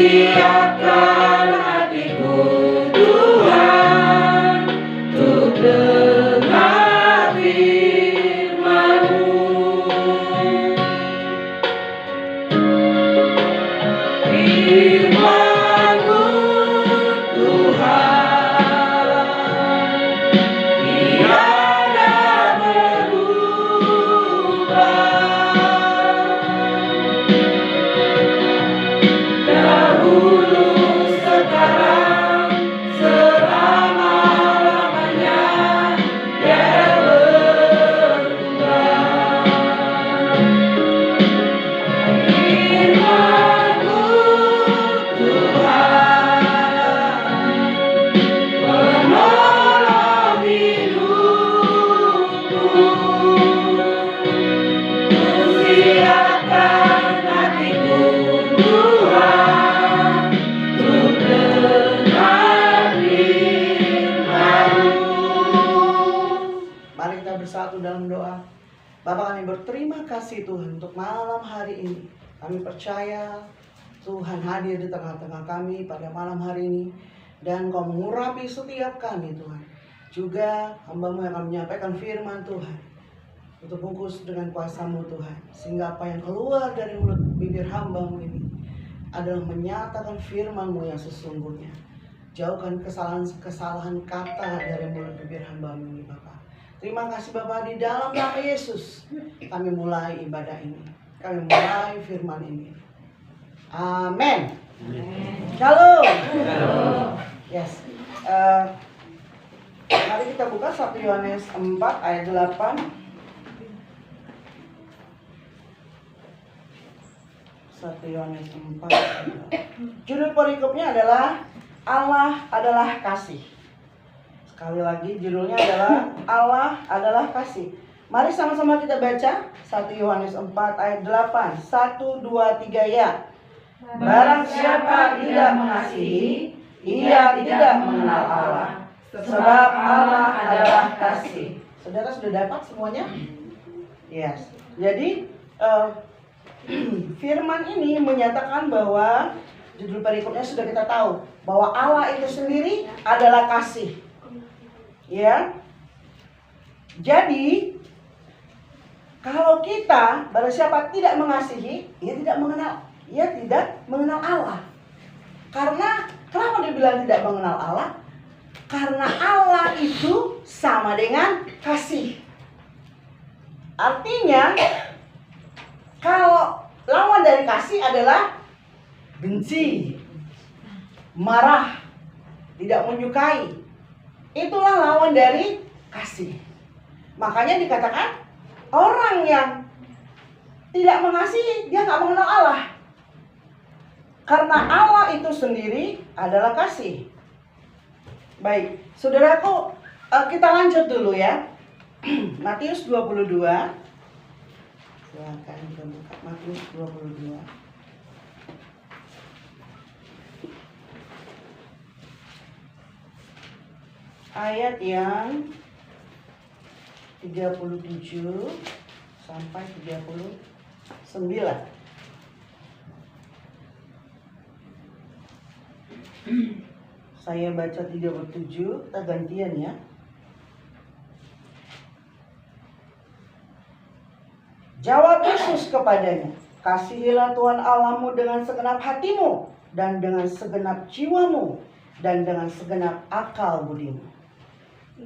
Siapkan hatiku Tuhan untuk dengar firman-Mu. Firman-Mu Tuhan tiada berubah. Dahulu, sekarang, selama-lamanya tiada berubah. Firman-Mu Tuhan penolong hidupku. Kusiapkan hatiku Tuhan untuk dengar firman-Mu. Mari kita bersatu dalam doa. Bapa, kami berterima kasih Tuhan untuk malam hari ini. Kami percaya Tuhan hadir di tengah-tengah kami pada malam hari ini. Dan Kau mengurapi setiap kami Tuhan. Juga hamba-Mu yang akan menyampaikan firman Tuhan. Untuk bungkus dengan kuasa-Mu Tuhan. Sehingga apa yang keluar dari mulut bibir hamba-Mu ini adalah menyatakan firman-Mu yang sesungguhnya. Jauhkan kesalahan-kesalahan kata dari mulut bibir hamba-Mu ini Bapak. Terima kasih Bapak, di dalam nama Yesus kami mulai ibadah ini. Kami mulai firman ini. Amin. Shalom. Yes. Mari kita buka 1 Yohanes 4 ayat 8. 1 Yohanes 4 ayat 8. Judul perikopnya adalah Allah adalah kasih. Sekali lagi judulnya adalah Allah adalah kasih. Mari sama-sama kita baca 1 Yohanes 4 ayat 8. 1, 2, 3 ya. Barang siapa tidak mengasihi, ia tidak mengenal Allah, sebab Allah adalah kasih. Saudara sudah dapat semuanya? Yes. Jadi firman ini menyatakan bahwa judul perikopnya sudah kita tahu bahwa Allah itu sendiri adalah kasih. Ya. Jadi kalau kita barang siapa tidak mengasihi, ia tidak mengenal Allah. Karena kenapa dibilang tidak mengenal Allah? Karena Allah itu sama dengan kasih. Artinya kalau lawan dari kasih adalah benci, marah, tidak menyukai. Itulah lawan dari kasih. Makanya dikatakan orang yang tidak mengasihi, dia nggak mengenal Allah. Karena Allah itu sendiri adalah kasih. Baik, saudaraku, kita lanjut dulu ya. Matius 22. Silakan kita buka Matius 22. Ayat yang 37 sampai 39. Saya baca 37, kita gantian ya. Jawab Yesus kepadanya, kasihilah Tuhan Allahmu dengan segenap hatimu, dan dengan segenap jiwamu, dan dengan segenap akal budimu.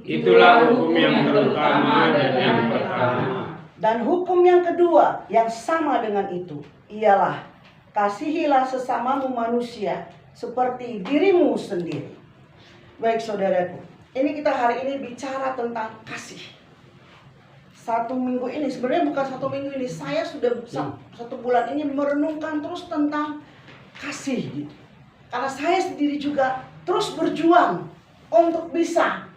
Itulah hukum yang terutama dan yang pertama. Dan hukum yang kedua yang sama dengan itu ialah kasihilah sesamamu manusia seperti dirimu sendiri. Baik saudaraku, ini kita hari ini bicara tentang kasih. Satu minggu ini, sebenarnya bukan satu minggu ini, saya sudah 1 bulan ini merenungkan terus tentang kasih gitu. Karena saya sendiri juga terus berjuang untuk bisa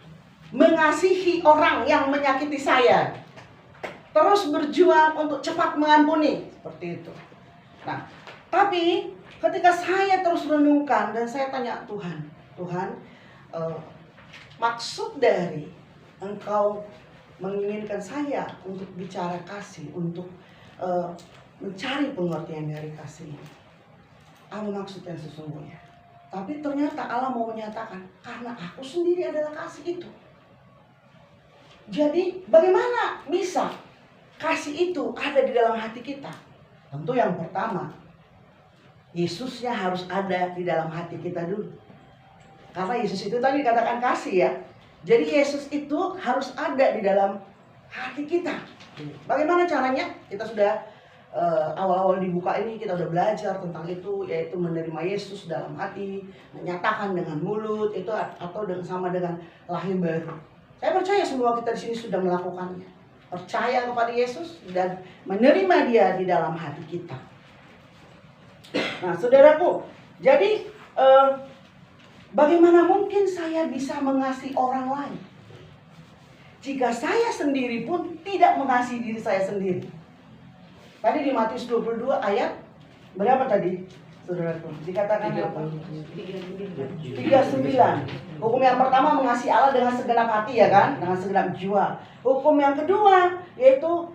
mengasihi orang yang menyakiti saya. Terus berjuang untuk cepat mengampuni, seperti itu. Nah, tapi ketika saya terus renungkan dan saya tanya Tuhan, maksud dari Engkau menginginkan saya untuk bicara kasih, untuk mencari pengertian dari kasih ini. apa maksud yang sesungguhnya. Tapi ternyata Allah mau menyatakan, karena aku sendiri adalah kasih itu. Jadi bagaimana bisa kasih itu ada di dalam hati kita? Tentu yang pertama, Yesusnya harus ada di dalam hati kita dulu. Karena Yesus itu tadi dikatakan kasih ya. Jadi Yesus itu harus ada di dalam hati kita. Bagaimana caranya? Kita sudah awal-awal dibuka ini kita udah belajar tentang itu, yaitu menerima Yesus dalam hati, menyatakan dengan mulut itu, atau sama dengan lahir baru. Saya percaya semua kita di sini sudah melakukannya. Percaya kepada Yesus dan menerima Dia di dalam hati kita. Nah, saudaraku, jadi bagaimana mungkin saya bisa mengasihi orang lain jika saya sendiri pun tidak mengasihi diri saya sendiri? Tadi di Matius 22 ayat berapa tadi, saudaraku? Dikatakan apa? 39. Hukum yang pertama mengasihi Allah dengan segenap hati, ya kan? Dengan segenap jiwa. Hukum yang kedua yaitu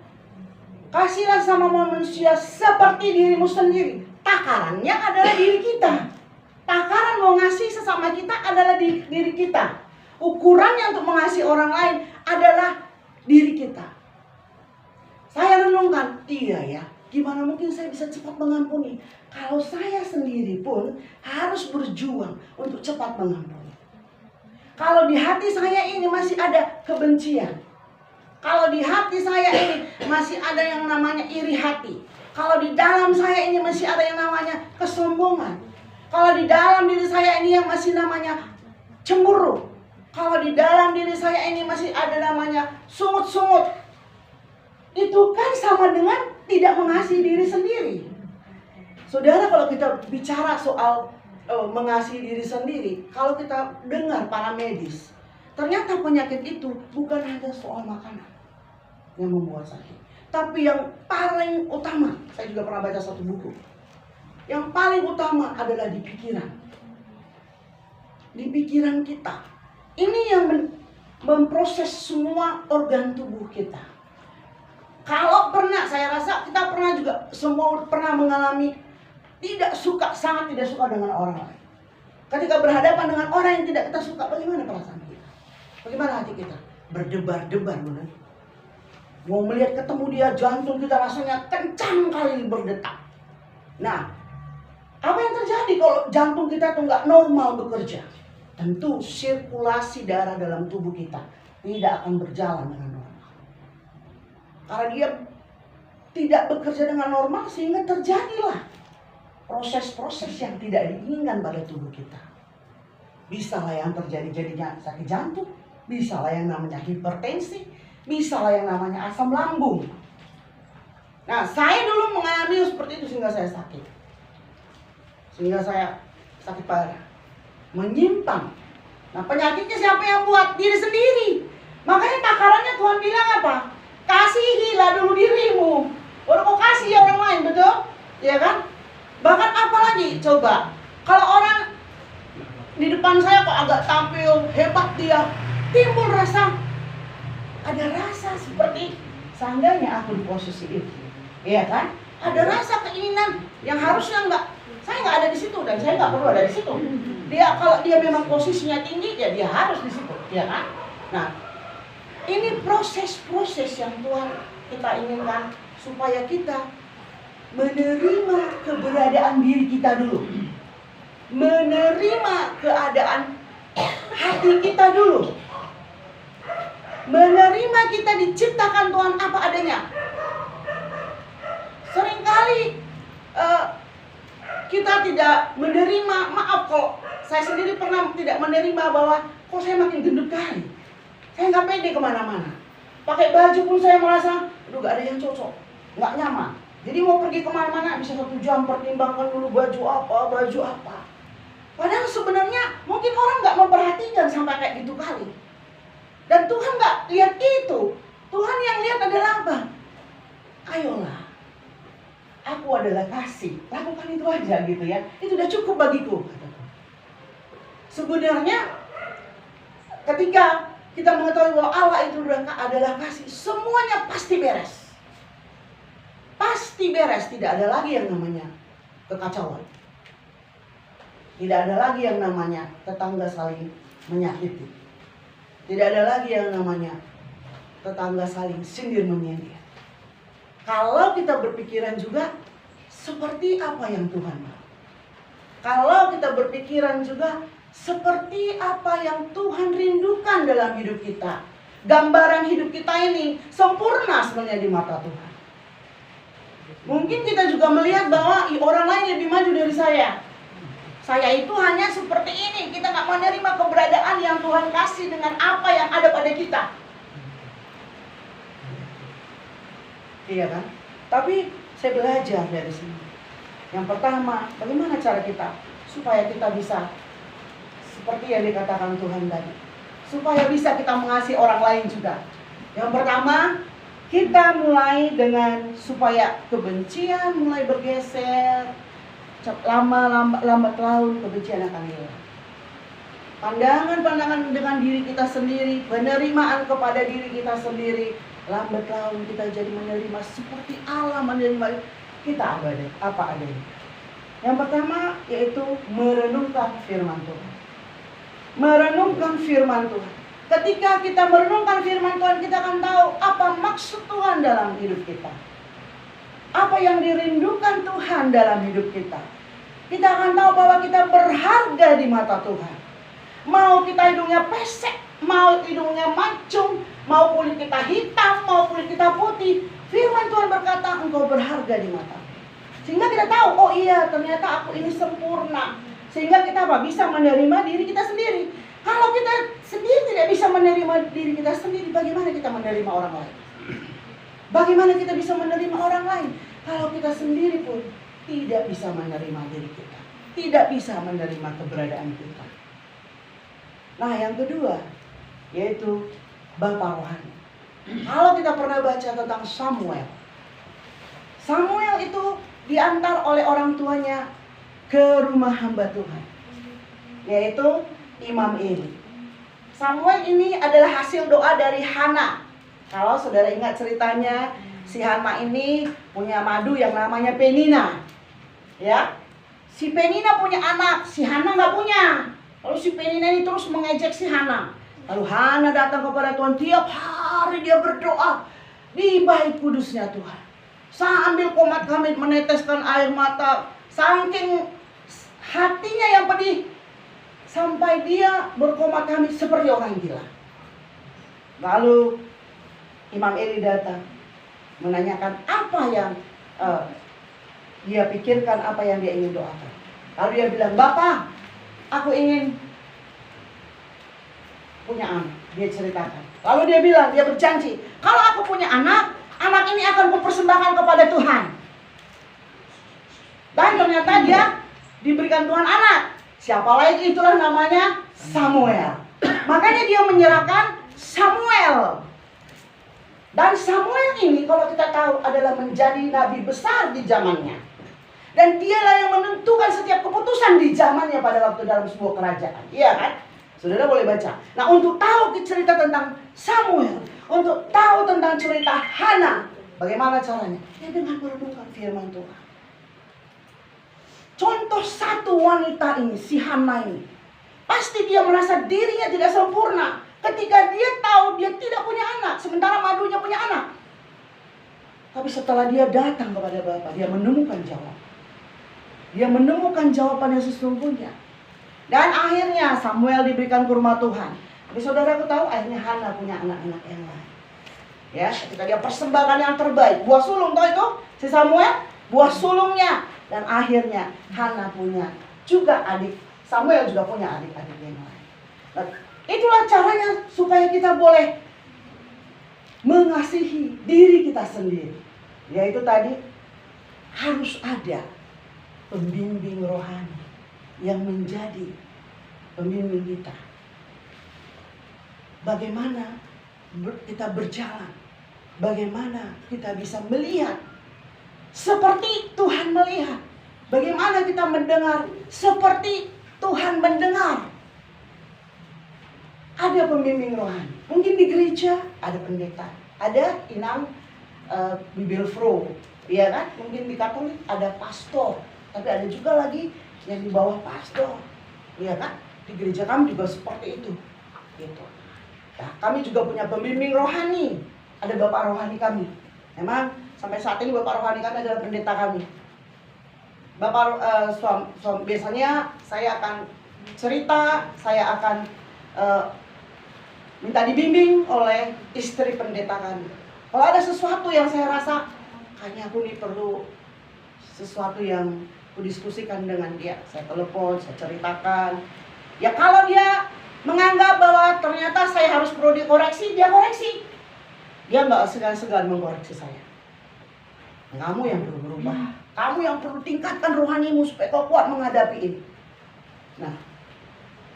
kasihlah sama manusia seperti dirimu sendiri. Takarannya adalah diri kita. Takaran mau ngasih sesama kita adalah diri kita. Ukurannya untuk mengasihi orang lain adalah diri kita. Saya renungkan, iya ya, gimana mungkin saya bisa cepat mengampuni kalau saya sendiri pun harus berjuang untuk cepat mengampuni. Kalau di hati saya ini masih ada kebencian, kalau di hati saya ini masih ada yang namanya iri hati, kalau di dalam saya ini masih ada yang namanya kesombongan, kalau di dalam diri saya ini yang masih namanya cemburu, kalau di dalam diri saya ini masih ada namanya sungut-sungut, itu kan sama dengan tidak mengasihi diri sendiri. Saudara, kalau kita bicara soal mengasihi diri sendiri, kalau kita dengar para medis, ternyata penyakit itu bukan hanya soal makanan yang membuat sakit, tapi yang paling utama, saya juga pernah baca satu buku, yang paling utama adalah di pikiran. Di pikiran kita. Ini yang memproses semua organ tubuh kita. Kalau pernah, saya rasa kita pernah juga, semua pernah mengalami sangat tidak suka dengan orang lain. Ketika berhadapan dengan orang yang tidak kita suka, bagaimana perasaan kita? Bagaimana hati kita? Berdebar-debar, benar. Mau melihat ketemu dia, jantung kita rasanya kencang kali berdetak. Nah, apa yang terjadi kalau jantung kita itu nggak normal bekerja? Tentu sirkulasi darah dalam tubuh kita tidak akan berjalan dengan normal. Karena dia tidak bekerja dengan normal, sehingga terjadilah proses-proses yang tidak diinginkan pada tubuh kita. Bisalah yang terjadi jadinya sakit jantung, bisalah yang namanya hipertensi, bisalah yang namanya asam lambung. Nah, saya dulu mengalami seperti itu sehingga saya sakit. Sehingga saya sakit parah. Menyimpang. Nah, penyakitnya siapa yang buat? Diri sendiri. Makanya takarannya Tuhan bilang apa? Kasihilah dulu dirimu, baru kau kasih orang lain, betul? Ya kan? Bahkan apa lagi? Coba, kalau orang di depan saya kok agak tampil hebat dia, timbul rasa, ada rasa seperti seandainya aku di posisi itu, ya kan? Ada rasa keinginan yang harusnya saya nggak ada di situ dan saya nggak perlu ada di situ. Kalau dia memang posisinya tinggi, ya dia harus di situ, ya kan? Nah, ini proses-proses yang Tuhan kita inginkan supaya kita menerima keberadaan diri kita dulu. Menerima keadaan hati kita dulu. Menerima kita diciptakan Tuhan apa adanya. Seringkali kita tidak menerima, maaf kalau saya sendiri pernah tidak menerima bahwa kok saya makin gendut kali. Saya nggak pede kemana-mana. Pakai baju pun saya merasa, aduh gak ada yang cocok, nggak nyaman. Jadi mau pergi kemana-mana bisa 1 jam pertimbangkan dulu baju apa. Padahal sebenarnya mungkin orang nggak memperhatikan sampai kayak gitu kali. Dan Tuhan nggak lihat itu. Tuhan yang lihat adalah apa? Ayolah, aku adalah kasih, lakukan itu aja gitu ya. Itu udah cukup bagiku. Sebenarnya ketika kita mengetahui bahwa Allah itu adalah kasih, semuanya pasti beres. Pasti beres, tidak ada lagi yang namanya kekacauan. Tidak ada lagi yang namanya tetangga saling menyakiti. Tidak ada lagi yang namanya tetangga saling sindir menyindir. Kalau kita berpikiran juga seperti apa yang Tuhan mau. Kalau kita berpikiran juga seperti apa yang Tuhan rindukan dalam hidup kita. Gambaran hidup kita ini sempurna sebenarnya di mata Tuhan. Mungkin kita juga melihat bahwa orang lain lebih maju dari saya. Saya itu hanya seperti ini. Kita gak menerima keberadaan yang Tuhan kasih dengan apa yang ada pada kita. Iya kan? Tapi saya belajar dari sini. Yang pertama, bagaimana cara kita supaya kita bisa seperti yang dikatakan Tuhan tadi, supaya bisa kita mengasihi orang lain juga. Yang pertama, kita mulai dengan supaya kebencian mulai bergeser. Lambat laun kebencian akan hilang. Pandangan-pandangan dengan diri kita sendiri, penerimaan kepada diri kita sendiri, lambat laun kita jadi menerima seperti Allah menerima kita apa adanya. Yang pertama yaitu merenungkan firman Tuhan. Merenungkan firman Tuhan. Ketika kita merenungkan firman Tuhan, kita akan tahu apa maksud Tuhan dalam hidup kita. Apa yang dirindukan Tuhan dalam hidup kita. Kita akan tahu bahwa kita berharga di mata Tuhan. Mau kita hidungnya pesek, mau hidungnya mancung, mau kulit kita hitam, mau kulit kita putih, firman Tuhan berkata engkau berharga di mata. Sehingga kita tahu, oh iya ternyata aku ini sempurna. Sehingga kita bisa menerima diri kita sendiri. Kalau kita sendiri tidak bisa menerima diri kita sendiri, bagaimana kita menerima orang lain? Bagaimana kita bisa menerima orang lain? Kalau kita sendiri pun tidak bisa menerima diri kita, tidak bisa menerima keberadaan kita. Nah yang kedua, yaitu Bapa rohani. Kalau kita pernah baca tentang Samuel, Samuel itu diantar oleh orang tuanya ke rumah hamba Tuhan, yaitu Imam Eli. Samuel ini adalah hasil doa dari Hana. Kalau saudara ingat ceritanya, si Hana ini punya madu yang namanya Penina. Ya, si Penina punya anak, si Hana nggak punya. Lalu si Penina ini terus mengejek si Hana. Lalu Hana datang kepada Tuhan, tiap hari dia berdoa di bait kudusnya Tuhan. Sambil komat kami meneteskan air mata, saking hatinya yang pedih, sampai dia berkomat kami seperti orang gila. Lalu Imam Eli datang menanyakan apa yang dia pikirkan, apa yang dia ingin doakan. Lalu dia bilang, Bapak, aku ingin punya anak. Dia ceritakan. Lalu dia bilang, dia berjanji, kalau aku punya anak, anak ini akan kupersembahkan kepada Tuhan. Dan ternyata dia diberikan Tuhan anak. Siapa lagi? Itulah namanya Samuel. Makanya dia menyerahkan Samuel. Dan Samuel ini kalau kita tahu adalah menjadi nabi besar di zamannya. Dan dialah yang menentukan setiap keputusan di zamannya pada waktu dalam sebuah kerajaan. Iya kan? Saudara boleh baca. Nah untuk tahu cerita tentang Samuel, untuk tahu tentang cerita Hana, bagaimana caranya? Ya dengan merenungkan firman Tuhan. Contoh satu wanita ini, si Hana ini. Pasti dia merasa dirinya tidak sempurna. Ketika dia tahu dia tidak punya anak, sementara madunya punya anak. Tapi setelah dia datang kepada Bapa, dia menemukan jawaban. Dia menemukan jawaban yang sesungguhnya. Dan akhirnya Samuel diberikan ke rumah Tuhan. Tapi saudaraku tahu akhirnya Hana punya anak-anak yang lain. Ya, ketika dia persembahkan yang terbaik, buah sulung tahu itu si Samuel, buah sulungnya. Dan akhirnya Hana punya juga adik. Samuel juga punya adik-adik yang lain. Nah, itulah caranya supaya kita boleh mengasihi diri kita sendiri. Yaitu tadi harus ada pembimbing rohani yang menjadi pembimbing kita. Bagaimana kita berjalan, bagaimana kita bisa melihat seperti Tuhan melihat, bagaimana kita mendengar seperti Tuhan mendengar. Ada pembimbing rohani. Mungkin di gereja ada pendeta, ada inang bibelfro, ya kan? Mungkin di Katolik ada pastor. Tapi ada juga lagi yang di bawah pastor, iya kan? Di gereja kami juga seperti itu, gitu. Nah, kami juga punya pembimbing rohani, ada bapak rohani kami. Memang sampai saat ini bapak rohani kami adalah pendeta kami. Bapak biasanya saya akan cerita, saya akan minta dibimbing oleh istri pendeta kami. Kalau ada sesuatu yang saya rasa kayaknya aku nih perlu sesuatu yang aku diskusikan dengan dia, saya telepon, saya ceritakan. Ya kalau dia menganggap bahwa ternyata saya harus perlu dikoreksi, dia koreksi. Dia nggak segan-segan mengkoreksi saya. Kamu yang perlu berubah, kamu yang perlu tingkatkan rohanimu supaya kau kuat menghadapi ini. Nah,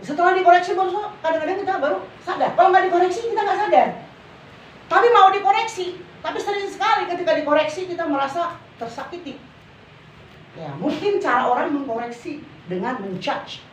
setelah dikoreksi baru kadang-kadang kita baru sadar. Kalau nggak dikoreksi kita nggak sadar. Tapi mau dikoreksi, tapi sering sekali ketika dikoreksi kita merasa tersakiti. Ya, mungkin cara orang mengkoreksi dengan menjudge.